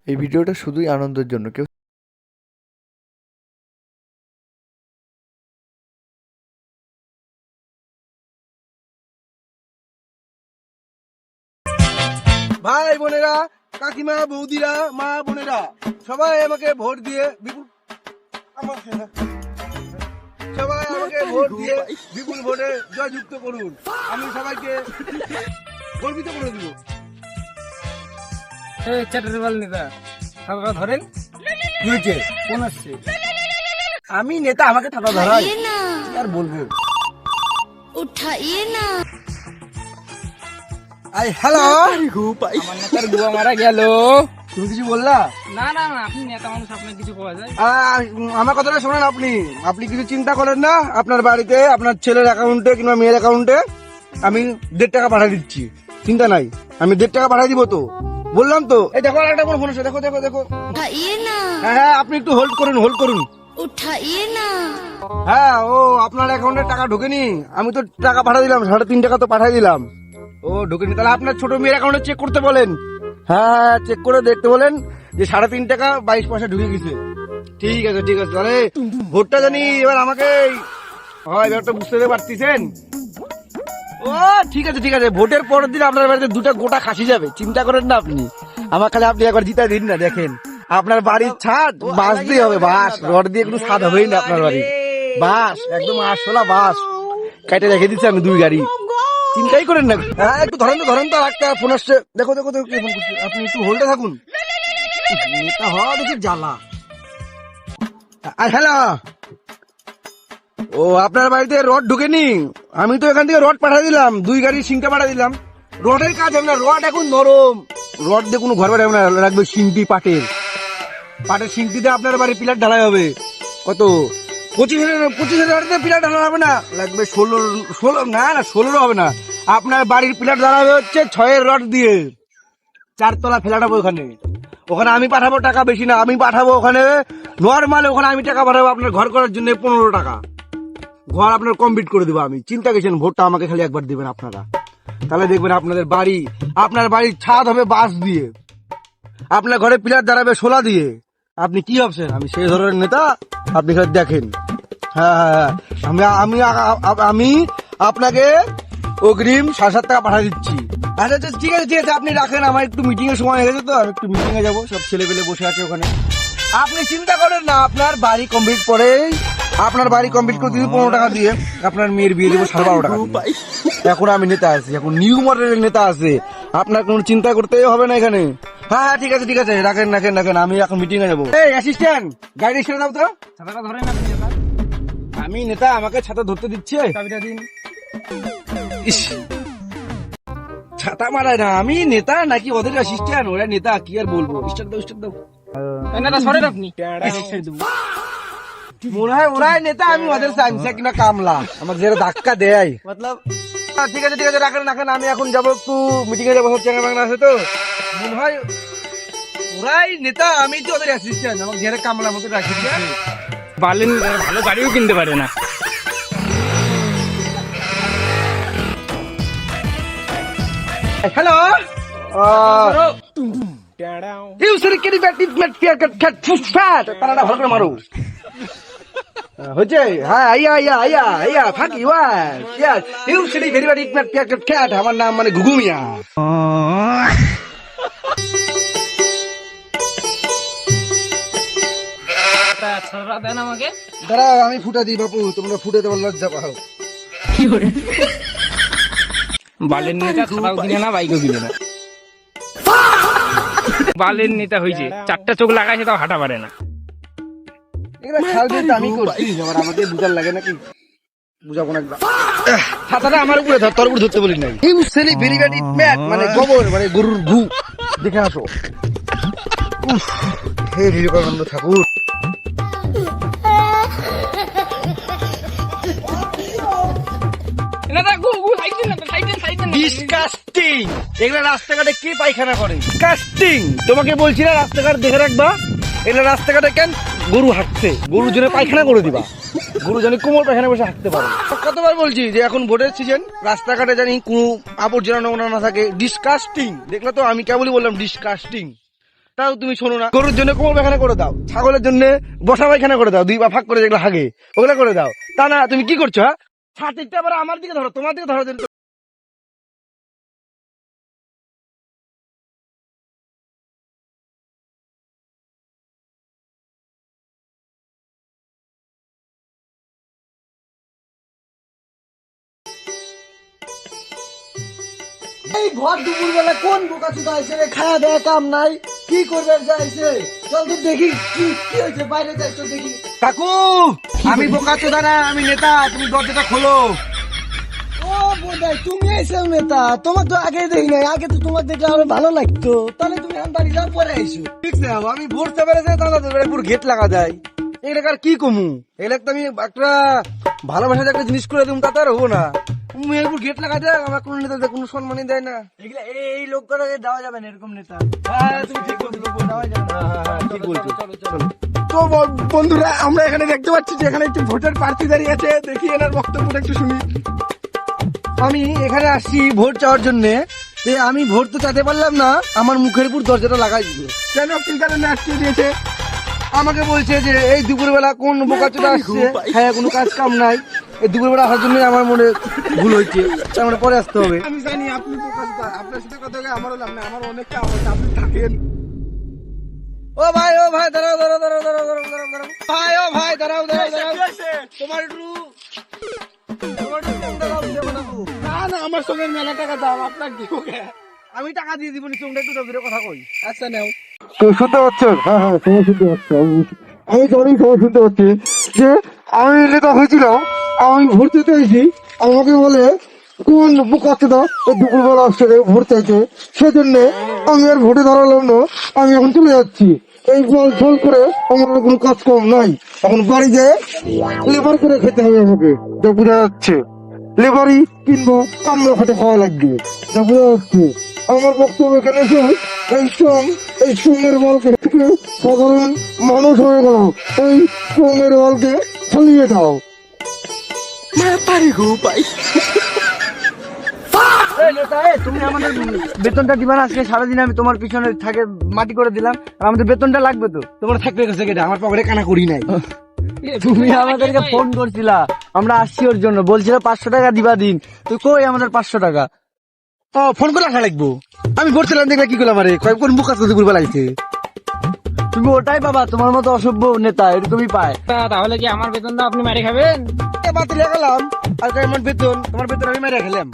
এই ভিডিওটা শুধুই আনন্দের জন্য, কেউ ভাই বোনেরা, কাকিমা, বৌদিরা, মা বোনেরা, সবাই আমাকে ভোট দিয়ে বিপুল ভোটে জয়যুক্ত করুন। আমি সবাইকে গর্বিত করে দিব। ধরেন কোন আসছে? আমি নেতা, আমাকে থাকা ধরাই আর বলবো। उठाइए ना হ্যালো, আমার নেতার গুয়া মারা গেল। তুমি কিছু বললা? না না না, আপনি নেতা মানুষ, আপনার কিছু পাওয়া যায়? আমার কথাটা শোনেন। আপনি কিছু চিন্তা করেন না। আপনার বাড়িতে আপনার ছেলের অ্যাকাউন্টে কিংবা মেয়ের অ্যাকাউন্টে আমি 1.5 টাকা পাঠিয়ে দিচ্ছি, চিন্তা নাই। আমি 1.5 টাকা পাঠিয়ে দিব। তো বললাম তো, এই দেখো একটা ফোন আছে, দেখো দেখো দেখো। उठाइए ना হ্যাঁ, আপনি একটু হোল্ড করুন। उठाइए ना হ্যাঁ, ও আপনার অ্যাকাউন্টে টাকা ঢোকেনি। আমি তো টাকা পাঠিয়ে দিলাম, 3.5 টাকা তো পাঠিয়ে দিলাম। ও ঢোকেনি, তাহলে আপনার ছোট মেয়ের অ্যাকাউন্টে চেক করতে বলেন। হ্যাঁ, চেক করে দেখতে বলেন যে 3.5 টাকা 22 পয়সা ঢুকে গেছে। ঠিক আছে তাহলে ভোটটা জানি এবার আমাকে হয়, ব্যাপারটা বুঝতে পারতেছেন? ও ঠিক আছে, ভোটের পরের দিন আপনার বাড়িতে 2টা গোটা খাসি যাবে, চিন্তা করেন না আপনি। আমার খালি আপনি একবার জিতা দিন না, দেখেন আপনার বাড়ির ছাদ বাঁশ দিয়ে হবে, বাঁশ রড দিয়ে কোনো ছাদ হবেই না আপনার বাড়ি। বাঁশ একদম আঁশলা বাঁশ কেটে রেখে দিচ্ছি আমি 2 গাড়ি, চিন্তাই করেন না। হ্যাঁ, একটু ধরেন তো একটা ফোন আসছে, দেখো কে ফোন করছে। আপনি একটু হোল্ডে থাকুন। নেতা হওয়া দেখি জ্বালা। হ্যালো, ও আপনার বাড়িতে রড ঢুকেনি? আমি তো এখান থেকে রড পাঠিয়ে দিলাম, 2 গাড়ি সিংটা পাঠিয়ে দিলাম। রডের কাজ হবে না, রড এখন নরম। রড দিয়ে কোনো ঘর বাড়ি হবে না, লাগবে সিংটি, পাটের সিংটিতে আপনার বাড়ি পিলার ঢালাই হবে। কত 25,000 পিলার ঢালা হবে না, লাগবে 16 না 16 হবে না। আপনার বাড়ির পিলার ঢালা হচ্ছে 6 রড দিয়ে, 4 তলা ফেলাট হবে ওখানে আমি পাঠাবো টাকা বেশি না, আমি পাঠাবো ওখানে নর্মাল, ওখানে আমি টাকা পাঠাবো আপনার ঘর করার জন্য 15 টাকা। ঘর আপনার কমপ্লিট করে দেবো আমি, চিন্তা করছেন? ভোটটা আমাকে খালি একবার দিবেন আপনারা, তাহলে দেখবেন আপনার বাড়ির ছাদ হবে বাঁশ দিয়ে, আপনার ঘরে পিলার দাঁড়াবে শোলা দিয়ে। আপনি কি ভাবছেন আমি সেই ধরনের নেতা? আপনি খালি দেখেন। হ্যাঁ, আমি আপনাকে অগ্রিম 7.5 টাকা পাঠিয়ে দিচ্ছি। আচ্ছা ঠিক আছে, আপনি রাখেন, আমার একটু মিটিং এর সময় হয়ে গেছে, তো আমি একটু মিটিং এ যাবো, সব ছেলে পেলে বসে আছে ওখানে। আপনি চিন্তা করেন না, আপনার বাড়ি কমপ্লিট করে দিবি 15 টাকা দিয়ে, আপনার মেয়ের বিয়ে দেবো 12.5 টাকা দিয়ে। এখন আমি নেতা আছি, এখন নিউ মডেলের নেতা আছে, আপনার কোনো চিন্তা করতেই হবে না এখানে। হ্যাঁ ঠিক আছে, রাখেন, আমি এখন মিটিং এ যাবো। এই অ্যাসিস্ট্যান্ট, গাড়ি এসে দাও তো। ছাতাটা ধরেন আপনি নেতা। আমি নেতা, আমাকে ছাতা ধরতে দিচ্ছে? চাবিটা দিন। ইস, ছাতা মারায় না, আমি নেতা নাকি ওদের অ্যাসিস্ট্যান্ট? ওরা নেতা, কি আর বলবো। স্টার্ট দাও। নেতা সরেন আপনি। মনে হয় ওরাই নেতা, আমি ওদের সাইন্সে কিনা কামলা, আমাকে যারা ধাক্কা দেয়। ঠিক আছে, রাখেন, আমি এখন যাবো একটু মিটিং এ যাবো, চ্যাংড়া বাংলা আছে তো। মনে হয় ওরাই নেতা, আমি তো ওদের অ্যাসিস্ট্যান্ট, আমাকে যারা কামলার মতো রাখি। বালেন ভালো গাড়িও কিনতে পারে না। হ্যালো, ভালো করে মারো হচ্ছে। হ্যাঁ, আইয়া ফাঁকি আমার নাম মানে ঘুঘুমিয়া। ছাতা দেন আমাকে। দাঁড়াও, আমি ফুটা দিই বাপু, তোমরা ফুটে দেওয়ার লজ্জা পাও। বালের নেতা ছাতাও কিনে না, বাইকও কিনে না। বালের নেতা হয়েছে, 4টা চোখ লাগাইছে তাও হাঁটা পারে না। এগুলো খাল দিয়ে আমি করছি, আবার আমাকে বুঝার লাগে নাকি? বুঝাবো না একদম। ছাতাটা আমার উপরে ধর, তোর উপরে ধরতে বলি নাই। মানে গোবর, মানে গরুর গু, দেখে আসো। হে বিবেকানন্দ ঠাকুর। ডিসকাস্টিং, এগুলো রাস্তাঘাটে কে পায়খানা করে? ডিসকাস্টিং, তোমাকে বলছি না রাস্তাঘাট দেখে রাখবা। এগুলো রাস্তাঘাটে কেন গরু হাঁটছে, গরুর জন্য পায়খানা করে দিবা, গরু জানি কোমর পায়খানা বসে হাঁটতে পারে। কতবার বলছি যে এখন ভোটের সিজন, রাস্তাঘাটে জানি কোনো আবর্জনা নোংরা না থাকে। ডিসকাস্টিং, দেখলে তো আমি কেবলই বললাম ডিসকাস্টিং। তাও তুমি শোনো না। গরুর জন্য কোমর পায়খানা করে দাও, ছাগলের জন্য বসা পায়খানা করে দাও, 2 পা ফাঁক করে যেগুলো হাগে ওগুলো করে দাও। তা না তুমি কি করছো? হ্যাঁ, ছাতিরটা আবার আমার দিকে ধরো, তোমার দিকে ধরো। এই ঘর দুপুর বেলা কোন বোকা চুদা আইছে রে? খায়া দেয়া কাম নাই, কি করবে যাইছে? চল তো দেখি কি কি হয়েছে, বাইরে যাই তো দেখি। কাকু, আমি বোকা চোদা না, আমি নেতা। তুমি দরজাটা খোলো। ও বোধাই তুমি এসে নেতা, তোমার তো আগে দেখি নাই, আগে তো তোমার দেখলে আরো ভালো লাগতো। তাহলে তুমি এখন বাড়ি যাওয়ার পরে আইসো। ঠিক না, আমি ভোরতে পেরেছে দাদা পুরো গেট লাগা যায়। এলাকার কি কমু, এলাকা আমি একটা ভালোবাসার একটা জিনিস করে দিম, তাতে আর হবো না। মেয়ের গেট লাগা যায়, আমার কোনো নেতা কোনো সম্মানই দেয় না। এগুলা এই লোক করে দেওয়া যাবে না, এরকম নেতা। হ্যাঁ, তুমি ঠিক বলছো, দেওয়া যাবে না। হ্যাঁ, ঠিক বলছো। চলো। তো বন্ধুরা, আমরা এখানে দেখতে পাচ্ছি যে এখানে একটি ভোটার প্রার্থী দাঁড়িয়ে আছে। দেখি এনার বক্তব্যটা একটু শুনি। আমি এখানে আসছি ভোট চাওয়ার জন্য। আমি ভোট তো চাইতে পারলাম না, আমার মুখের উপর দরজাটা লাগাই দিল। কেন, কি কারণে আটকে দিয়েছে? আমাকে বলছে যে এই দুপুরবেলা কোন বোকাচোদা আসছে, হ্যাঁ কোনো কাজ কাম নাই, এই দুপুরবেলা আসার জন্য আমার মনে ভুল হয়েছে, তার মানে পরে আসতে হবে। আমি জানি আপনি বোকাচোদা, আপনার সাথে কথা বলে আমারও লাভ নাই, আমার অনেক কাম আছে, আপনি থাকেন। ও ভাই, ও ভাই, দাঁড়াও দাঁড়াও দাঁড়াও দাঁড়াও দাঁড়াও দাঁড়াও দাঁড়াও ভাই, ও ভাই, দাঁড়াও দাঁড়াও দাঁড়াও। তোমার একটু না, আমার সঙ্গে মেলা টাকা দাও, আপনার দিব। আমি টাকা দিয়ে দিব, তোমরা একটু দূরে কথা কই। আচ্ছা নাও। তো শুনতে পাচ্ছেন? হ্যাঁ হ্যাঁ, সবাই শুনতে পাচ্ছি। আমি জানি সবাই শুনতে পাচ্ছি যে আমি নেতা হয়েছিলাম, আমি ভোট দিতে এসেছি। আমাকে বলে কোন বোকাচ্ছে না এই দুপুরবেলা আসছে ভোট চাইছে, সেজন্য আমি আর ভোটে দাঁড়ালাম না, আমি এখন চলে যাচ্ছি। এই জল ছল করে আমার আর কোনো কাজ কম নাই, এখন বাড়ি যেয়ে লেবার করে খেতে হবে আমাকে, যা বোঝা যাচ্ছে। লেবারই কিনবো, কামড়া খেতে খাওয়া লাগবে, যা বোঝা যাচ্ছে। আমার বক্তব্য এখানে শেষ। এই সোমের বলকে থেকে সাধারণ মানুষ হয়ে গেল, এই সোমের বলকে চালিয়ে দাও। এই নেতা, তুমি আমাদের বেতনটা দিবা না? আজকে সারাদিন আমি তোমার পিছনে থাকে মাটি করে দিলাম, আর আমাদের বেতনটা লাগবে তো। তোমার থাকবে গেছে কেটে, আমার পকেটে কানা করি নাই। তুমি আমাদেরকে ফোন করছিলা, আমরা আসছি ওর জন্য, বলছিল 500 টাকা দিবা দিন। তুই কই আমাদের 500 টাকা? ও, ফোন করে আসা লাগবো। আমি ভোটছিলাম, দেখলে কি করলাম? আরে কোন বুক আছে দুপুর বেলাইছে। তুমি ওটাই পাবা, তোমার মতো অসভ্য নেতা এরকমই পায়। তাহলে কি আমার বেতনটা আপনি মারি খাবেন? বাতিল গেলাম, আর আমার বেতন, তোমার বেতন আমি মেরে খেলাম।